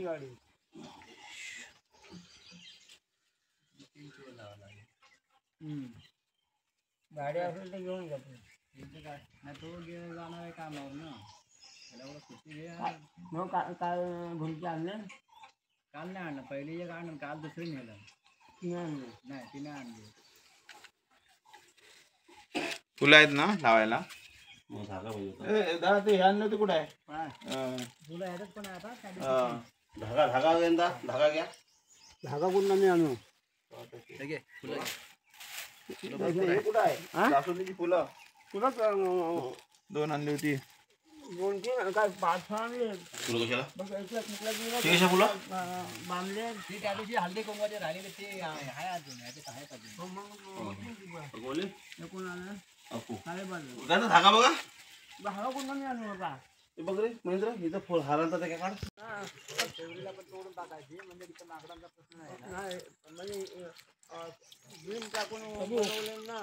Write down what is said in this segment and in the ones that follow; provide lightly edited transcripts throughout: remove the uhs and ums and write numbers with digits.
गाडी गाडी असेल तर घेऊन जातो नाही तो घेऊन जाणार आहे कामावर ना त्याला सुट्टी घे मग काल घुमचे आणले काल नाही आणलं पहिले एक आणलं काल दुसरी नेलं तिने आणलं नाही तिने आणली फुलं आहेत ना लावायला दादा ते ह्या नव्हते कुठे आहे फुलं ह्याच्यात पण आहे आता धागा धागा यंदा धागा घ्या धागा कुठं नाही आणू फुलं कुठं आहे जास्वंदीची फुलं तुला 2 आणली होती 2-3 काय 5 आणले फुलं कशाला बघ कशा फुलं बांधले ती त्या दिवशी हल्दी कुंकवाचे राहिलेले ते आहे अजून आहे बोले कोण आलं काय बांधलं दादा धागा बघा धागा कुठं नाही आणू होता हे बघ रे महेंद्र इथं फुल हारांचा त्या काढ शेवटीला पण तोडून टाकायची म्हणजे तिथं लाकडांचा प्रश्न नाही म्हणजे टाकून ना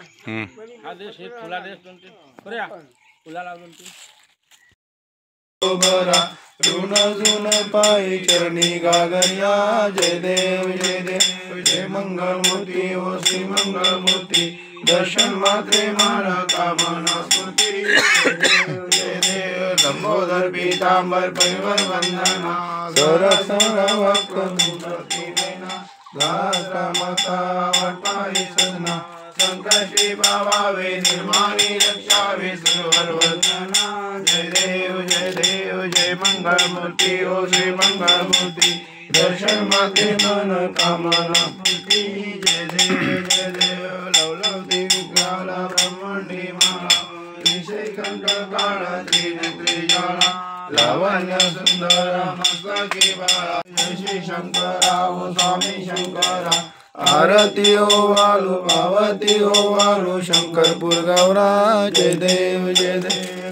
फुला लावून ऋण जुन पायी चरणी गागरिया जय देव जय मंगल मूर्ती ओ श्री मंगल मूर्ती दर्शन मात्रे माना कामना स्मृती जय देव लंबोदर पीतांबर परिवर वंदना सरसन वक्र माता वटपाई सदना संकटी भावावे निर्माणी रक्षावे सुरवर वंदना जय देव जय मंगल मूर्ती ओ श्री मंगल मूर्ती दर्शन माते मन कामना मूर्ती जय देव लवलवती विग्रहाला ब्रह्मंडी माला विषय कंठ काळा त्रिनेत्री ज्वाला लावण्य सुंदर मस्तकी बाळा जय श्री शंकरा ओ स्वामी शंकरा आरती ओ वालू पावती ओ वालू शंकरपुर गौरा जय देव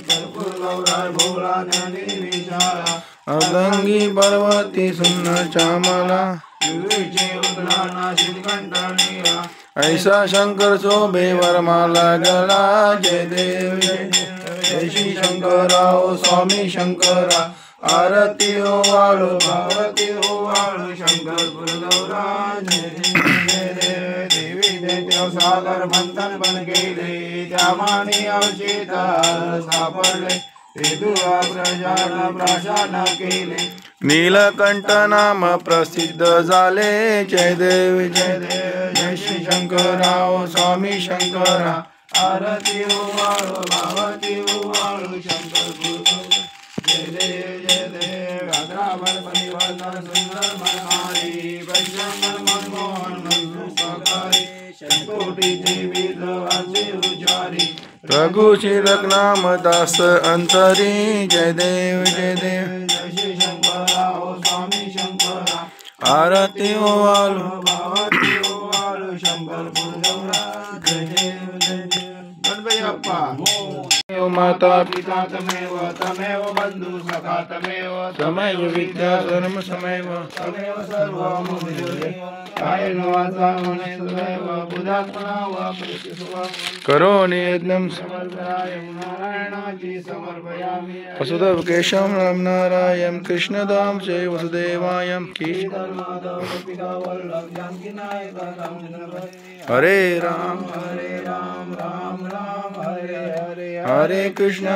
कर्पूर गौरा भोला ज्ञानी विशाला अवलंगी पर्वती सुंदर चामला ऐसा शंकर शोभे वरमाला गला जय देव जय श्री शंकरा ओ स्वामी शंकरा आरती ओ वालू पावती ओ वालू शंकरपुर गौरा जय देवी दैत्य सागर मंथन बन गेले त्या माणी अवशेष सापडले ते दुआ प्रजाना प्राशन केले नीलकंठ नाम प्रसिद्ध झाले जय देव जय श्री शंकरा ओ स्वामी शंकरा आरती ओ वाळू भावती ओ वाळू शंकरपुर जय देव आग्रावर परिवर्तन सुंदर मनमारी पंचमन मनमोहन मनसुखकारी शंकोटी देवी द्रवाचे उजारी रघु शिरक नाम दास अंतरी जय देव जय श्री शंकरा ओ स्वामी शंकरा आरती ओ वालू भावती ओ वालू शंकरपुर गौरा जय देव गणपती बाप्पा माता पिता तमेव बंधु सखा तमेव विद्या धर्म तमेव सर्वमुच्यते कायेन वाचा मनसेनैव बुद्ध्यात्मना वा प्रयत्नेन करोमि यज्ञं समर्पयामि नारायणाची समर्पयामि वसुदेव केशवं नारायणं कृष्णदां च वसुदेवायं हरे राम राम राम हरे हरे हरे कृष्ण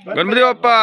गणपती बाप्पा।